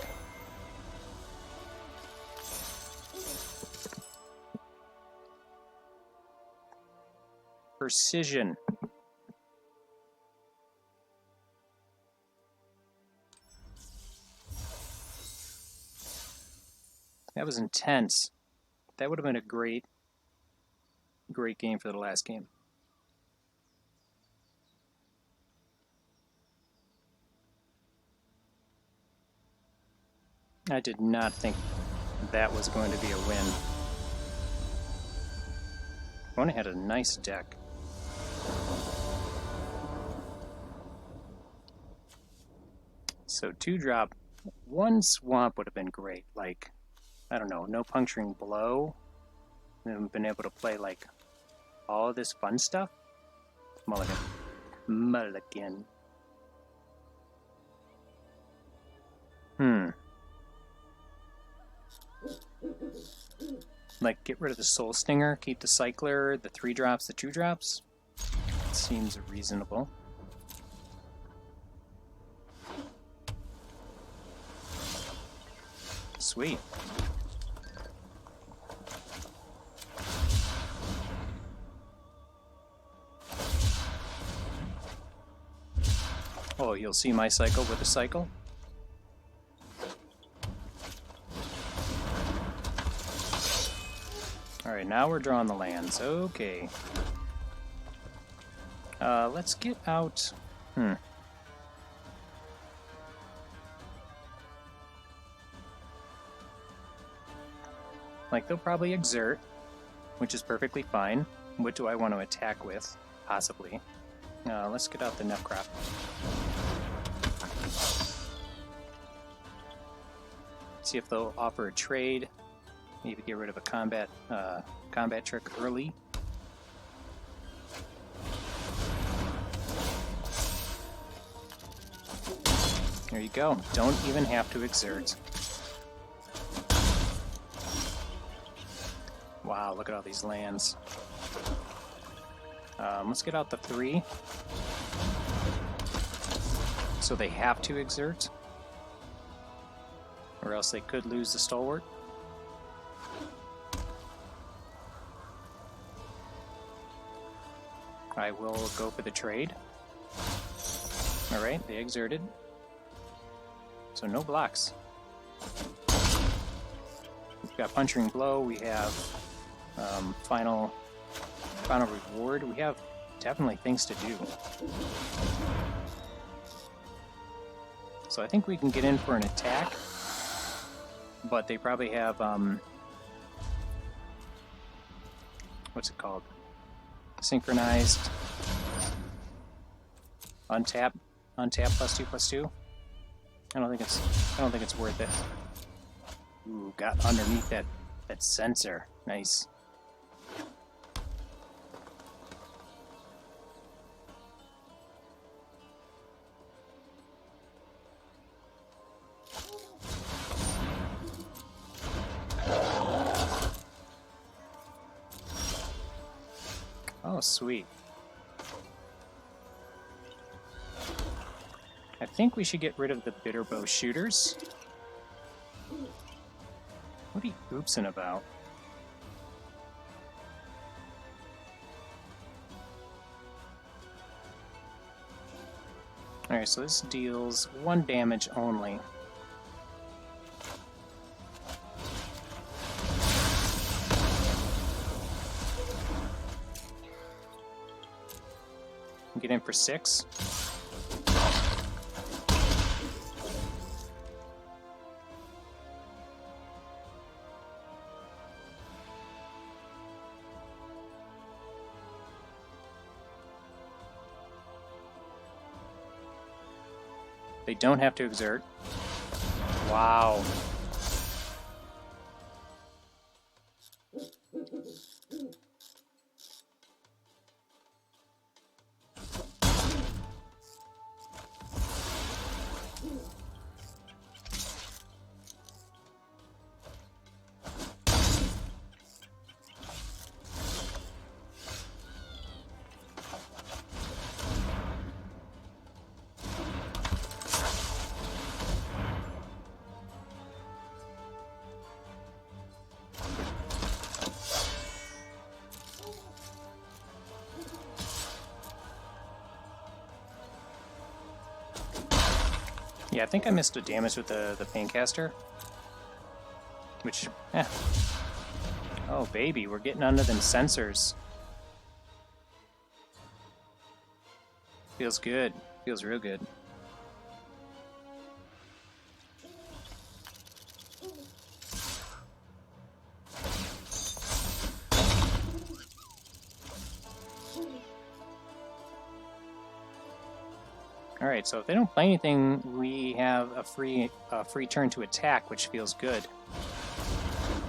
Precision. That was intense. That would have been a great game for the last game. I did not think that was going to be a win. Opponent had a nice deck. So 2-drop, 1 swamp would have been great. Like, I don't know, no puncturing blow. And been able to play like all of this fun stuff. Mulligan. Mulligan. Like, get rid of the Soul Stinger, keep the Cycler, the 3-drops, the 2-drops. Seems reasonable. Sweet. Oh, you'll see my cycle with a cycle. Alright, now we're drawing the lands. Okay. Let's get out... Like, they'll probably exert, which is perfectly fine. What do I want to attack with? Possibly. Let's get out the Nep crop. See if they'll offer a trade. Maybe get rid of a combat trick early. There you go. Don't even have to exert. Wow, look at all these lands. Let's get out the 3. So they have to exert. Or else they could lose the Stalwart. I will go for the trade. Alright, they exerted. So no blocks. We've got Puncturing Blow, we have final reward. We have definitely things to do. So I think we can get in for an attack, but they probably have, what's it called? Synchronized untap +2/+2. I don't think it's worth it. Ooh, got underneath that sensor. Nice. Oh, sweet. I think we should get rid of the Bitterbow shooters. What are you oopsing about? Alright, so this deals 1 damage only. Get in for 6. They don't have to exert. Wow. Yeah, I think I missed a damage with the Paincaster. Which, oh baby, we're getting under them sensors. Feels good. Feels real good. Alright, so if they don't play anything, we have a free turn to attack, which feels good.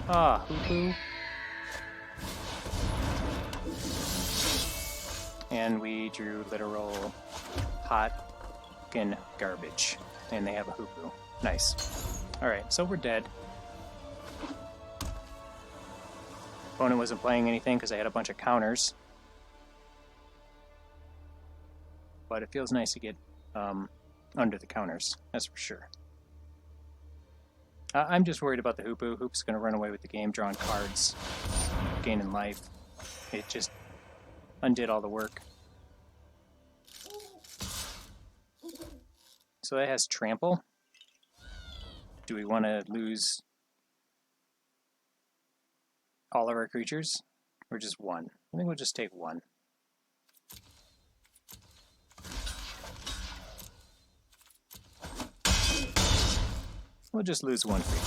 Ah, hoo-hoo. And we drew literal hot fucking garbage. And they have a hoo-hoo. Nice. Alright, so we're dead. Opponent wasn't playing anything because I had a bunch of counters. But it feels nice to get under the counters, that's for sure. I'm just worried about the Hoopu. Hoop's going to run away with the game, drawing cards, gaining life. It just undid all the work. So that has Trample. Do we want to lose all of our creatures? Or just one? I think we'll just take one. We'll just lose one creature.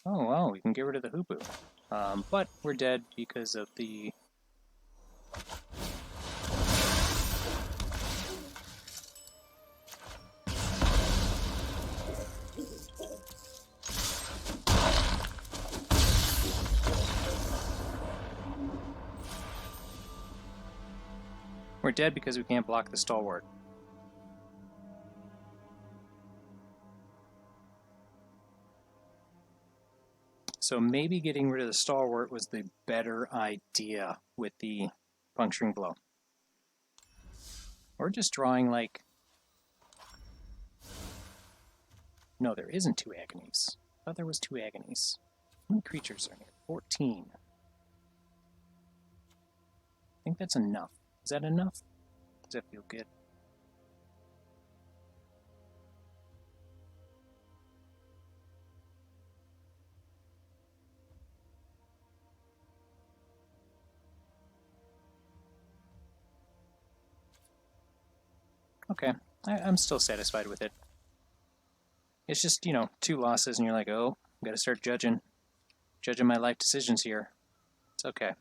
Oh, well, we can get rid of the Hoopu. But we're dead because of the... We're dead because we can't block the Stalwart. So maybe getting rid of the Stalwart was the better idea with the Puncturing Blow. Or just drawing like... No, there isn't 2 Agonies. I thought there was 2 Agonies. How many creatures are here? 14. I think that's enough. Is that enough? Does that feel good? Okay, I'm still satisfied with it. It's just, you know, 2 losses and you're like, oh, I've got to start judging my life decisions here. It's okay.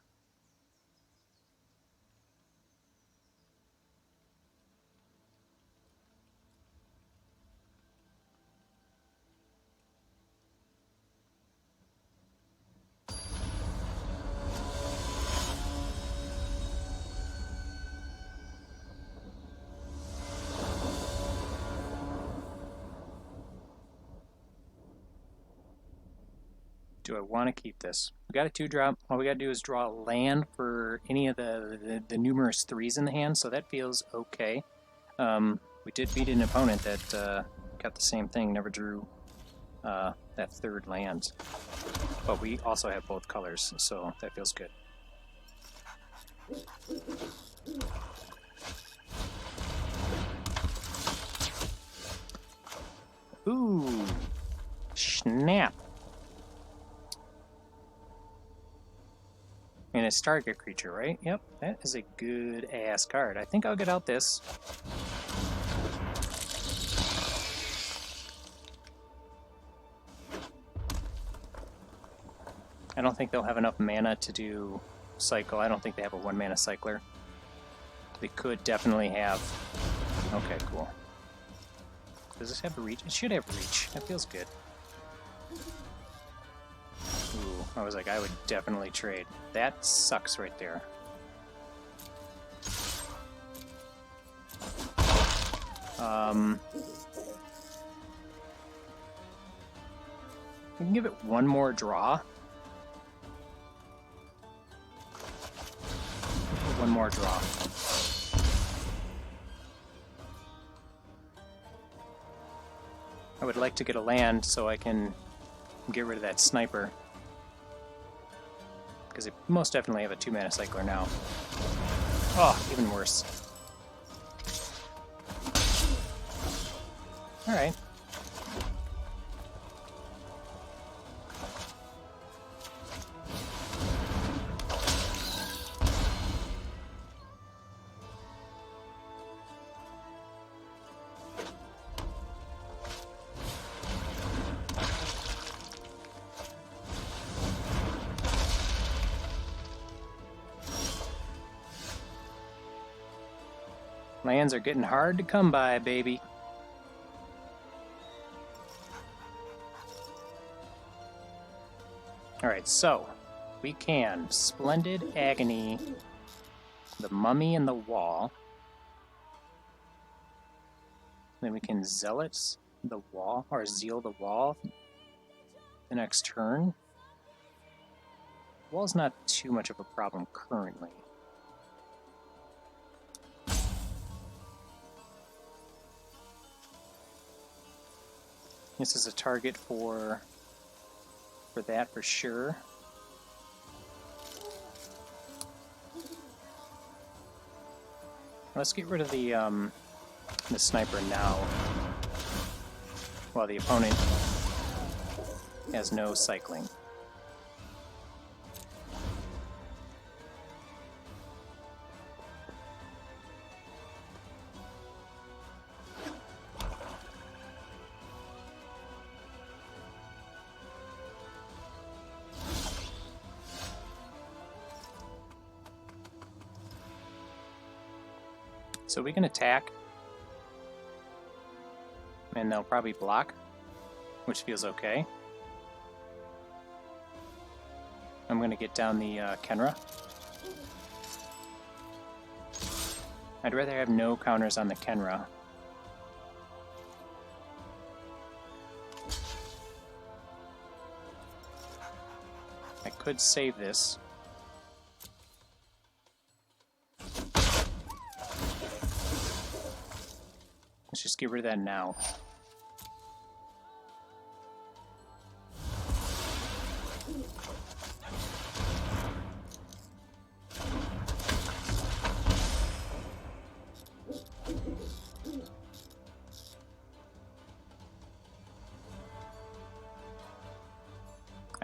Do I want to keep this? We got a 2-drop. All we got to do is draw land for any of the numerous 3s in the hand, so that feels okay. We did beat an opponent that got the same thing, never drew that 3rd land. But we also have both colors, so that feels good. Ooh, snap. And it's target creature, right? Yep, that is a good ass card. I think I'll get out this. I don't think they'll have enough mana to do cycle. I don't think they have a 1-mana cycler. They could definitely have... Okay, cool. Does this have a reach? It should have reach. That feels good. Ooh, I was like, I would definitely trade. That sucks right there. We can give it 1 more draw. 1 more draw. I would like to get a land so I can get rid of that sniper. Because it most definitely have a 2-mana cycler now. Oh, even worse. Alright. Lands are getting hard to come by, baby. Alright, so we can Splendid Agony, the Mummy and the Wall. Then we can Zealots the Wall, or Zeal the Wall the next turn. Wall's not too much of a problem currently. This is a target for that for sure. Let's get rid of the sniper now, while the opponent has no cycling. So we can attack, and they'll probably block, which feels okay. I'm going to get down the Kenra. I'd rather have no counters on the Kenra. I could save this. Let's just get rid of that now.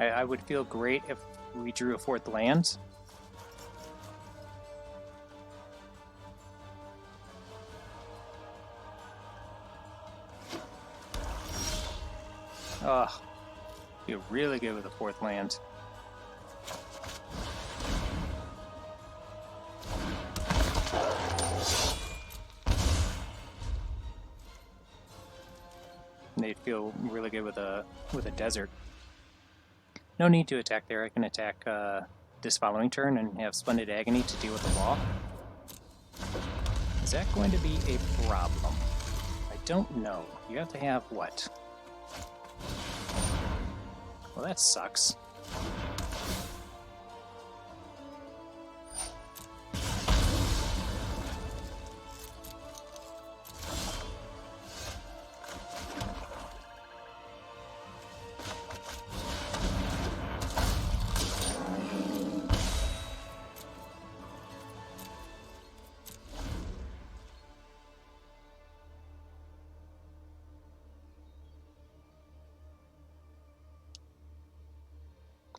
I would feel great if we drew a 4th land. Ugh. Feel really good with a 4th land. And they'd feel really good with a desert. No need to attack there. I can attack this following turn and have Splendid Agony to deal with the wall. Is that going to be a problem? I don't know. You have to have what? Well, that sucks.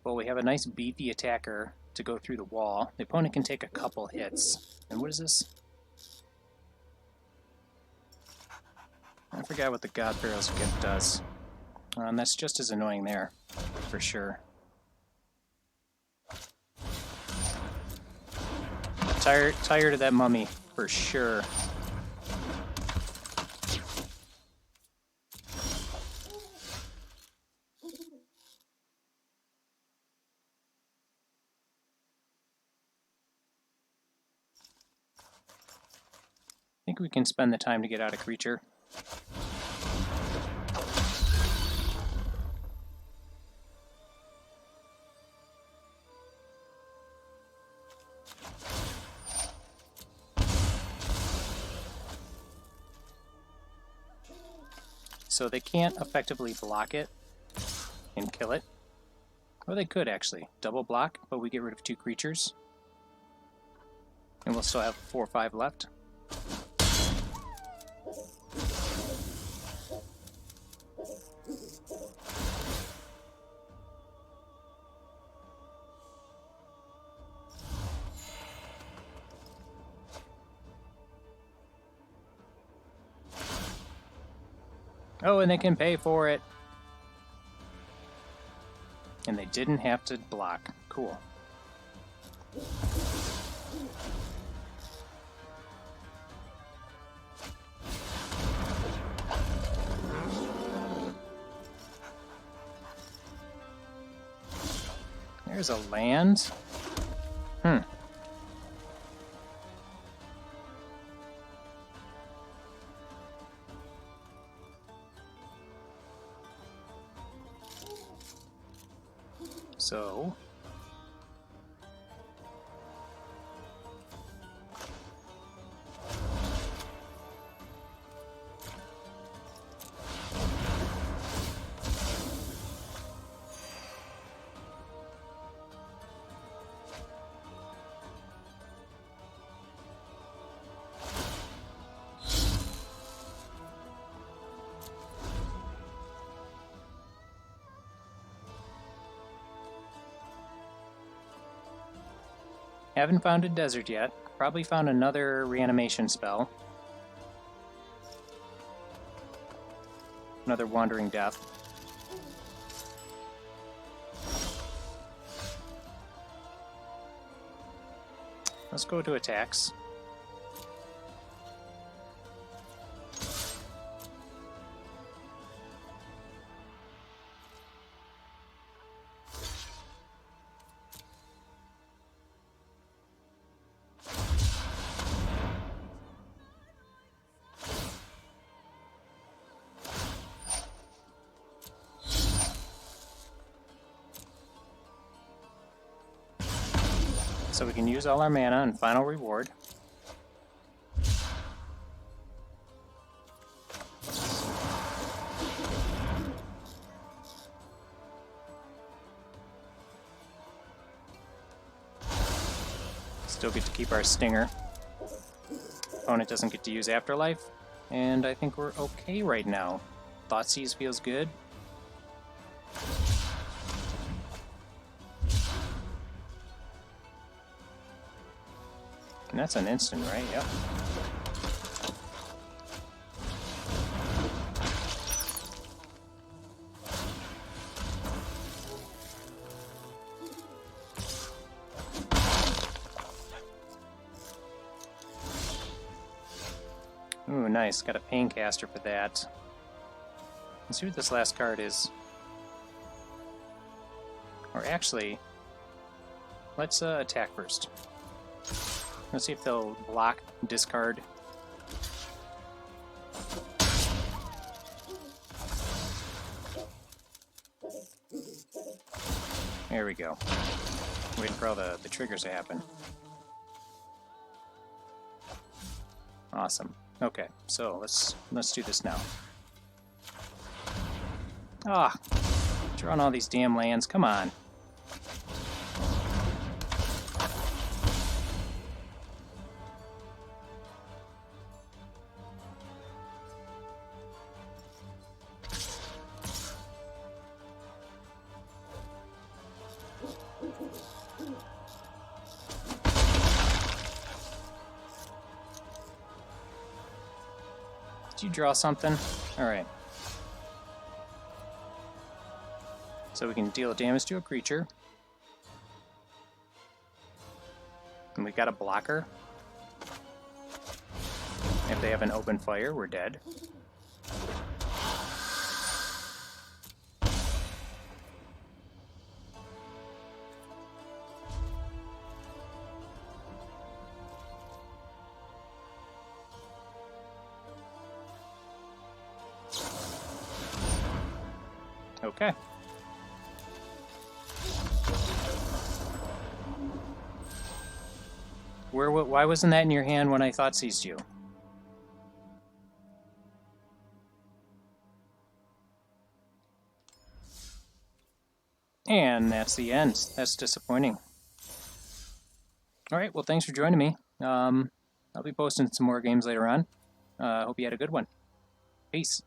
Well, we have a nice beefy attacker to go through the wall. The opponent can take a couple hits. And what is this? I forgot what the God Pharaoh's Gift does. That's just as annoying there, for sure. Tired of that mummy, for sure. I think we can spend the time to get out a creature. So they can't effectively block it and kill it. Or they could actually. Double block, but we get rid of 2 creatures. And we'll still have 4 or 5 left. Oh, and they can pay for it. And they didn't have to block. Cool. There's a land. So haven't found a desert yet. Probably found another reanimation spell. Another Wandering Death. Let's go to attacks. So we can use all our mana and final reward. Still get to keep our stinger. Opponent doesn't get to use Afterlife, and I think we're okay right now. Thoughtseize feels good. And that's an instant, right? Yep. Ooh, nice. Got a Paincaster for that. Let's see what this last card is. Or actually, let's attack first. Let's see if they'll block, discard. There we go. Waiting for all the triggers to happen. Awesome. Okay, so let's do this now. Ah, drawing all these damn lands. Come on. Did you draw something? Alright. So we can deal damage to a creature. And we got a blocker. If they have an open fire, we're dead. Okay. Why wasn't that in your hand when I thought seized you? And that's the end. That's disappointing. Alright, well thanks for joining me. I'll be posting some more games later on. Hope you had a good one. Peace.